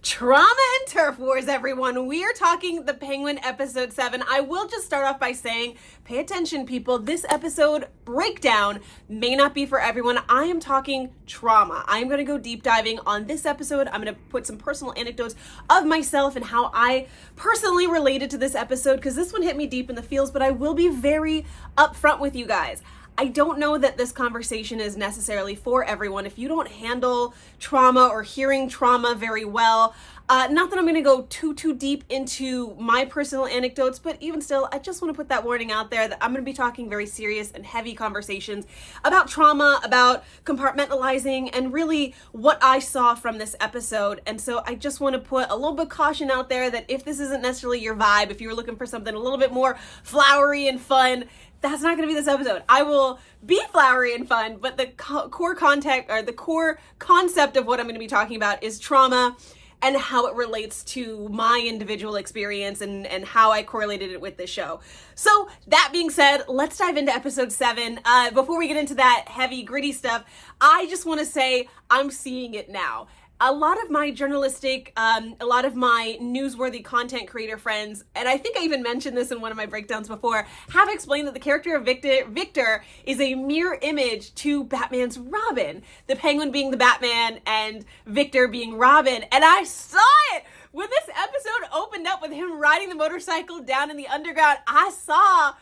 Trauma and Turf Wars, everyone. We are talking The Penguin episode 7. I will just start off by saying, pay attention, people. This episode breakdown may not be for everyone. I am talking trauma. I am going to go deep diving on this episode. I'm going to put some personal anecdotes of myself and how I personally related to this episode, because this one hit me deep in the feels, but I will be very upfront with you guys. I don't know that this conversation is necessarily for everyone. If you don't handle trauma or hearing trauma very well, not that I'm going to go too deep into my personal anecdotes, but even still, I just want to put that warning out there that I'm going to be talking very serious and heavy conversations about trauma, about compartmentalizing, and really what I saw from this episode. And so I just want to put a little bit of caution out there that if this isn't necessarily your vibe, if you're looking for something a little bit more flowery and fun, that's not going to be this episode. I will be flowery and fun, but the core context or the core concept of what I'm going to be talking about is trauma and how it relates to my individual experience and how I correlated it with this show. So that being said, let's dive into episode 7. Before we get into that heavy, gritty stuff, I just want to say I'm seeing it now. A lot of my journalistic, a lot of my newsworthy content creator friends, and I think I even mentioned this in one of my breakdowns before, have explained that the character of Victor is a mirror image to Batman's Robin. The Penguin being the Batman and Victor being Robin. And I saw it! When this episode opened up with him riding the motorcycle down in the underground, I saw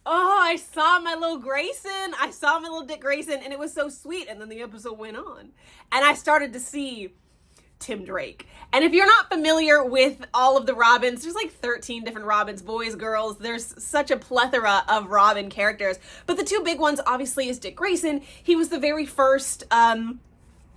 my little Grayson. I saw my little Dick Grayson, and it was so sweet. And then the episode went on, and I started to see Tim Drake. And if you're not familiar with all of the Robins, there's like 13 different Robins, boys, girls. There's such a plethora of Robin characters. But the two big ones, obviously, is Dick Grayson. He was the very first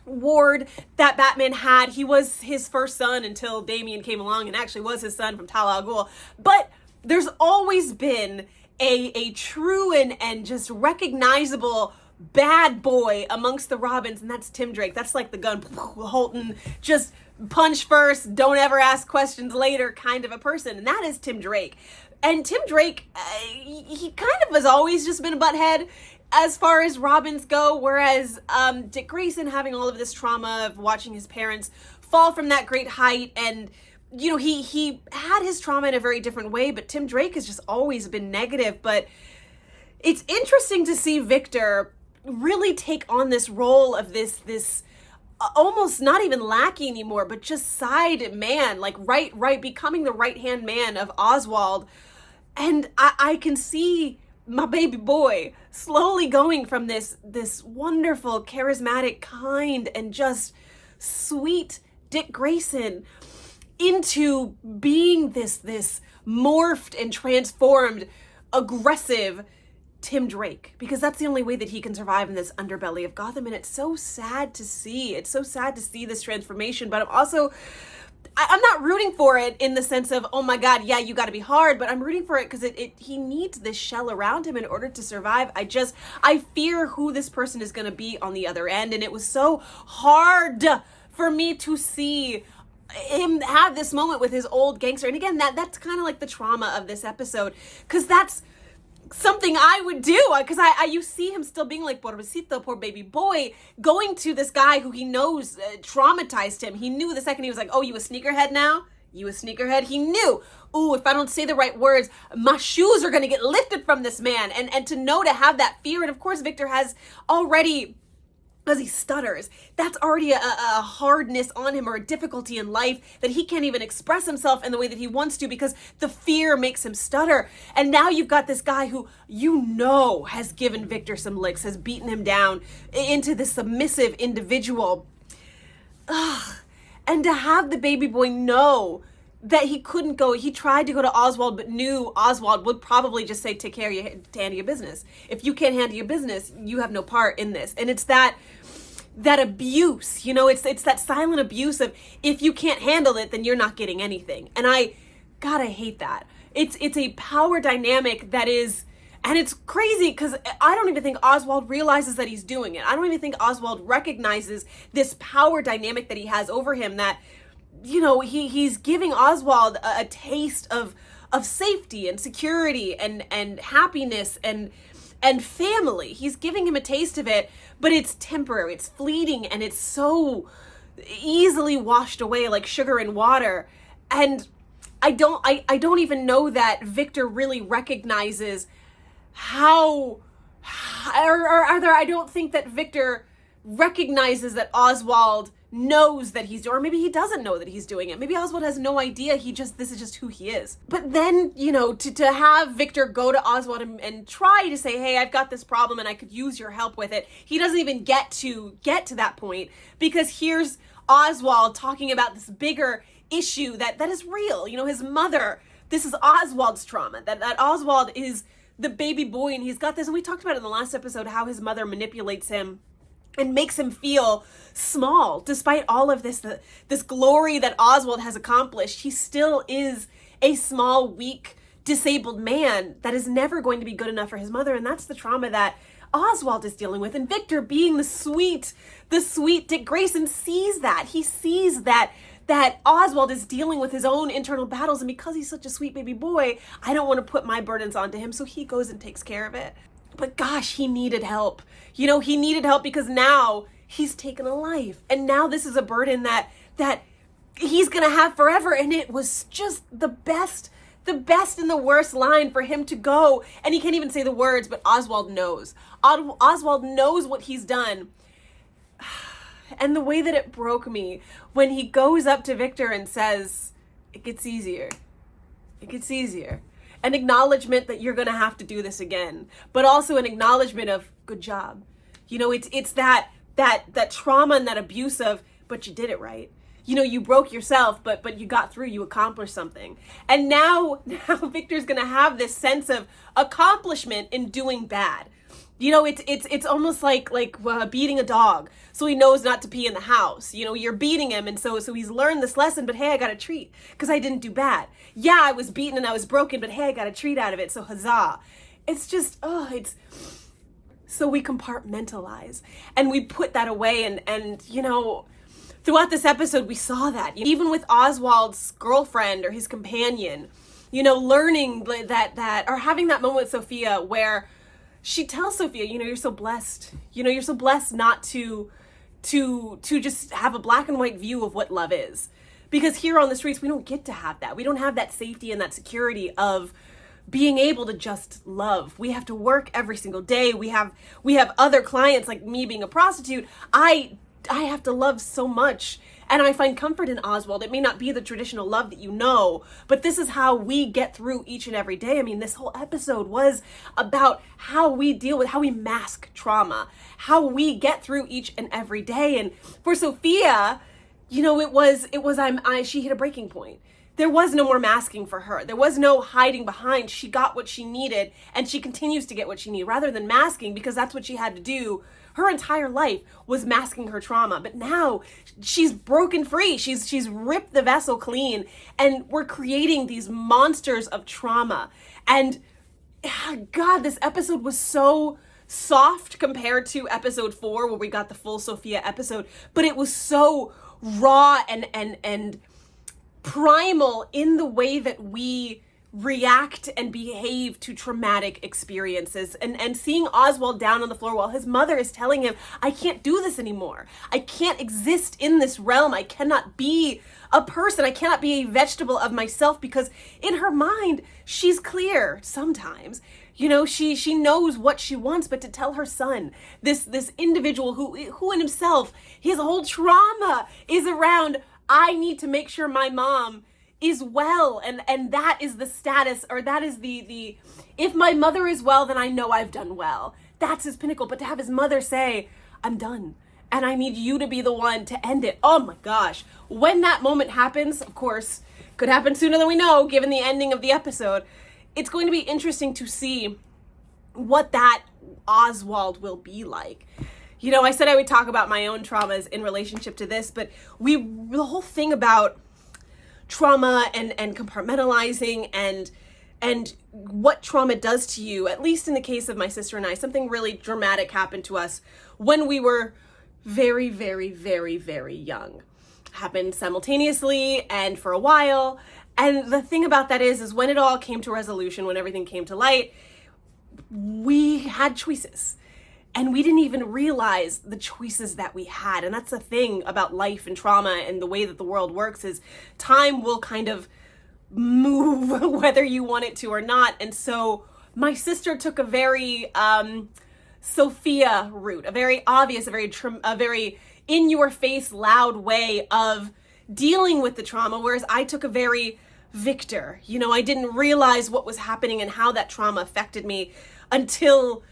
ward that Batman had. He was his first son until Damian came along and actually was his son from Tal Al Ghul. But there's always been a true and just recognizable bad boy amongst the Robins, and that's Tim Drake. That's like the gun Holton, just punch first, don't ever ask questions later kind of a person, and that is Tim Drake. And Tim Drake, he kind of has always just been a butthead as far as Robins go, whereas Dick Grayson, having all of this trauma of watching his parents fall from that great height, and you know, he had his trauma in a very different way, but Tim Drake has just always been negative. But it's interesting to see Victor really take on this role of this almost not even lackey anymore, but just side man, like right, becoming the right-hand man of Oswald. And I can see my baby boy slowly going from this wonderful, charismatic, kind, and just sweet Dick Grayson into being this morphed and transformed, aggressive Tim Drake, because that's the only way that he can survive in this underbelly of Gotham. And it's so sad to see. It's so sad to see this transformation, but I'm not rooting for it in the sense of, oh my God, yeah, you got to be hard, but I'm rooting for it because he needs this shell around him in order to survive. I fear who this person is going to be on the other end. And it was so hard for me to see him have this moment with his old gangster. And again, that's kind of like the trauma of this episode, because that's something I would do, because you see him still being like, pobrecito, poor baby boy, going to this guy who he knows traumatized him. He knew the second he was like, oh, you a sneakerhead now? You a sneakerhead? He knew, ooh, if I don't say the right words, my shoes are going to get lifted from this man. And to know, to have that fear. And of course, Victor has already, because he stutters, that's already a hardness on him, or a difficulty in life, that he can't even express himself in the way that he wants to because the fear makes him stutter. And now you've got this guy who has given Victor some licks, has beaten him down into this submissive individual. And to have the baby boy know that he couldn't go. He tried to go to Oswald, but knew Oswald would probably just say, take care of handle your business. If you can't handle your business, you have no part in this. And it's that abuse, it's that silent abuse of, if you can't handle it, then you're not getting anything. And I hate that. It's a power dynamic that is, and it's crazy because I don't even think Oswald realizes that he's doing it. I don't even think Oswald recognizes this power dynamic that he has over him, that he's giving Oswald a taste of safety and security and happiness and family. He's giving him a taste of it, but it's temporary, it's fleeting, and it's so easily washed away like sugar in water. And I don't even know that Victor really recognizes how, I don't think that Victor recognizes that Oswald knows that he's doing, or maybe he doesn't know that he's doing it. Maybe Oswald has no idea. This is just who he is. But then, to have Victor go to Oswald and try to say, hey, I've got this problem and I could use your help with it. He doesn't even get to that point, because here's Oswald talking about this bigger issue that is real. His mother, this is Oswald's trauma, that Oswald is the baby boy, and he's got this, and we talked about it in the last episode, how his mother manipulates him and makes him feel small. Despite all of this glory that Oswald has accomplished, he still is a small, weak, disabled man that is never going to be good enough for his mother. And that's the trauma that Oswald is dealing with. And Victor, being the sweet Dick Grayson, sees that. He sees that Oswald is dealing with his own internal battles. And because he's such a sweet baby boy, I don't want to put my burdens onto him. So he goes and takes care of it. But gosh, he needed help. He needed help because now he's taken a life. And now this is a burden that he's going to have forever. And it was just the best and the worst line for him to go. And he can't even say the words, but Oswald knows. Oswald knows what he's done. And the way that it broke me when he goes up to Victor and says, it gets easier. It gets easier. An acknowledgement that you're going to have to do this again, but also an acknowledgement of good job. It's that trauma and that abuse of, but you did it right. You broke yourself, but you got through, you accomplished something. And now Victor's going to have this sense of accomplishment in doing bad. It's almost like beating a dog. So he knows not to pee in the house. You're beating him. And so he's learned this lesson, but hey, I got a treat because I didn't do bad. Yeah, I was beaten and I was broken, but hey, I got a treat out of it. So huzzah. It's just, so we compartmentalize and we put that away. And throughout this episode, we saw that even with Oswald's girlfriend or his companion, learning that or having that moment with Sophia where she tells Sophia, you're so blessed. You're so blessed not to just have a black and white view of what love is. Because here on the streets, we don't get to have that. We don't have that safety and that security of being able to just love. We have to work every single day. We have other clients, like me being a prostitute. I have to love so much. And I find comfort in Oswald. It may not be the traditional love that you know, but this is how we get through each and every day. I mean, this whole episode was about how we deal with, how we mask trauma, how we get through each and every day. And for Sophia, she hit a breaking point. There was no more masking for her. There was no hiding behind. She got what she needed, and she continues to get what she needed, rather than masking, because that's what she had to do. Her entire life was masking her trauma, but now she's broken free. She's ripped the vessel clean, and we're creating these monsters of trauma. And God, this episode was so soft compared to episode 4, where we got the full Sophia episode, but it was so raw and primal in the way that we react and behave to traumatic experiences. And seeing Oswald down on the floor while his mother is telling him, I can't do this anymore. I can't exist in this realm. I cannot be a person. I cannot be a vegetable of myself, because in her mind, she's clear sometimes. She knows what she wants, but to tell her son, this individual who in himself, his whole trauma is around, I need to make sure my mom is well, and that is the status, or that is the if my mother is well, then I know I've done well. That's his pinnacle. But to have his mother say, I'm done, and I need you to be the one to end it. Oh my gosh. When that moment happens, of course, could happen sooner than we know, given the ending of the episode, it's going to be interesting to see what that Oswald will be like. I said I would talk about my own traumas in relationship to this, but the whole thing about trauma and compartmentalizing and what trauma does to you, at least in the case of my sister and I, something really dramatic happened to us when we were very, very, very, very young. Happened simultaneously and for a while. And the thing about that is when it all came to resolution, when everything came to light, we had choices. And we didn't even realize the choices that we had. And that's the thing about life and trauma and the way that the world works is time will kind of move whether you want it to or not. And so my sister took a very Sophia route, a very obvious, a very in your face, loud way of dealing with the trauma, whereas I took a very Victor. I didn't realize what was happening and how that trauma affected me until,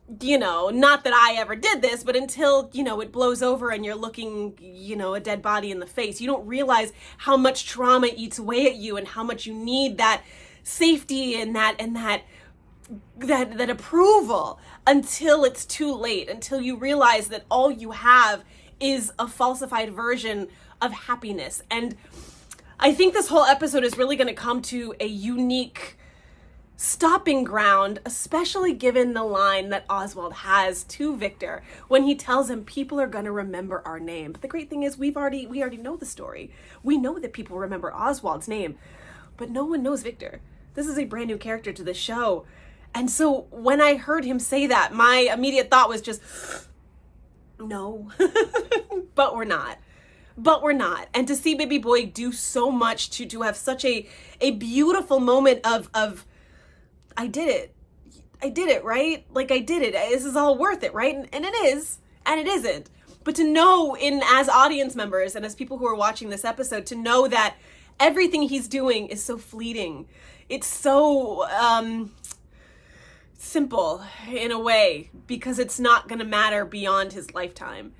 not that I ever did this, but until, it blows over and you're looking, a dead body in the face. You don't realize how much trauma eats away at you and how much you need that safety and that approval until it's too late, until you realize that all you have is a falsified version of happiness. And I think this whole episode is really going to come to a unique stopping ground, especially given the line that Oswald has to Victor when he tells him people are going to remember our name. But the great thing is we already know the story. We know that people remember Oswald's name, but no one knows Victor. This is a brand new character to the show. And so when I heard him say that, my immediate thought was just, no, but we're not. And to see baby boy do so much to have such a beautiful moment of I did it, right? Like I did it. This is all worth it, right? And it is, and it isn't. But to know as audience members and as people who are watching this episode, to know that everything he's doing is so fleeting. It's so simple in a way because it's not going to matter beyond his lifetime.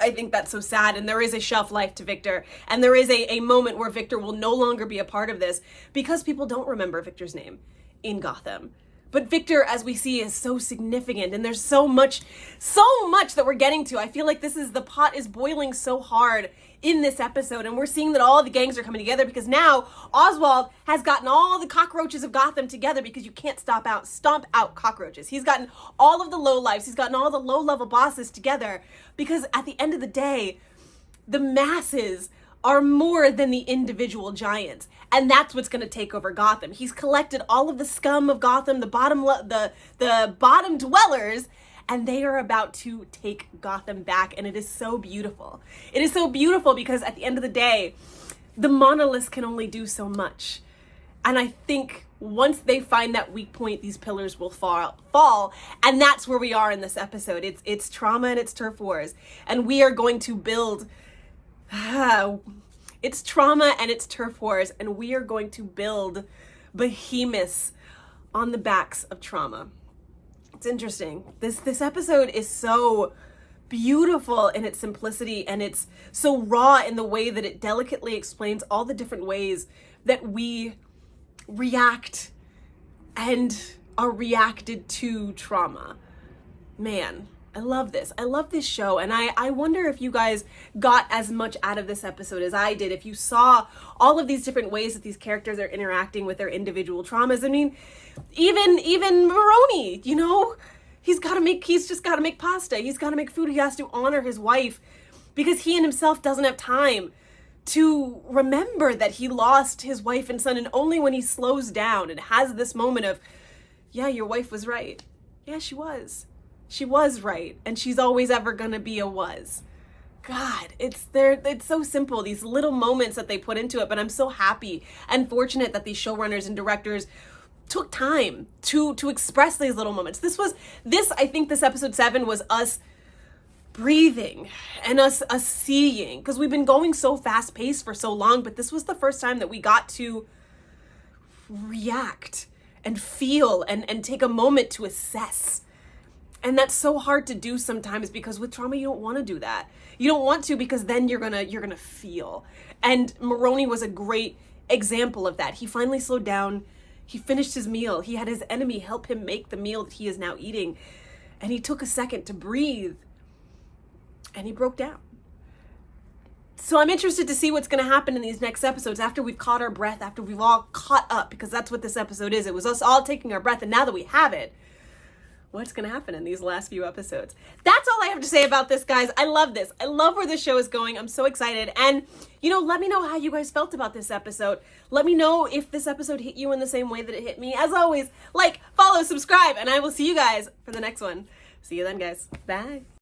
I think that's so sad. And there is a shelf life to Victor. And there is a moment where Victor will no longer be a part of this because people don't remember Victor's name in Gotham. But Victor, as we see, is so significant. And there's so much that we're getting to. I feel like the pot is boiling so hard in this episode. And we're seeing that all the gangs are coming together because now Oswald has gotten all the cockroaches of Gotham together because you can't stomp out cockroaches. He's gotten all of the lowlifes. He's gotten all the low-level bosses together because at the end of the day, the masses are more than the individual giants. And that's what's going to take over Gotham. He's collected all of the scum of Gotham, the bottom dwellers, and they are about to take Gotham back. And it is so beautiful. It is so beautiful because at the end of the day, the monoliths can only do so much. And I think once they find that weak point, these pillars will fall. And that's where we are in this episode. It's trauma and it's turf wars. And we are going to build... it's trauma and it's turf wars, and we are going to build behemoths on the backs of trauma. It's interesting. This episode is so beautiful in its simplicity, and it's so raw in the way that it delicately explains all the different ways that we react and are reacted to trauma. Man, I love this. I love this show. And I wonder if you guys got as much out of this episode as I did. If you saw all of these different ways that these characters are interacting with their individual traumas. I mean, even Maroney, he's just got to make pasta. He's got to make food. He has to honor his wife because he and himself doesn't have time to remember that he lost his wife and son. And only when he slows down and has this moment of, yeah, your wife was right. Yeah, she was. She was right, and she's always ever gonna be a was. God, it's so simple, these little moments that they put into it, but I'm so happy and fortunate that these showrunners and directors took time to express these little moments. I think this episode 7 was us breathing and us seeing, because we've been going so fast paced for so long, but this was the first time that we got to react and feel and take a moment to assess. And that's so hard to do sometimes because with trauma, you don't want to do that. You don't want to because then you're gonna feel. And Maroney was a great example of that. He finally slowed down. He finished his meal. He had his enemy help him make the meal that he is now eating. And he took a second to breathe. And he broke down. So I'm interested to see what's going to happen in these next episodes after we've caught our breath, after we've all caught up, because that's what this episode is. It was us all taking our breath. And now that we have it, what's going to happen in these last few episodes? That's all I have to say about this, guys. I love this. I love where this show is going. I'm so excited. And, let me know how you guys felt about this episode. Let me know if this episode hit you in the same way that it hit me. As always, like, follow, subscribe, and I will see you guys for the next one. See you then, guys. Bye.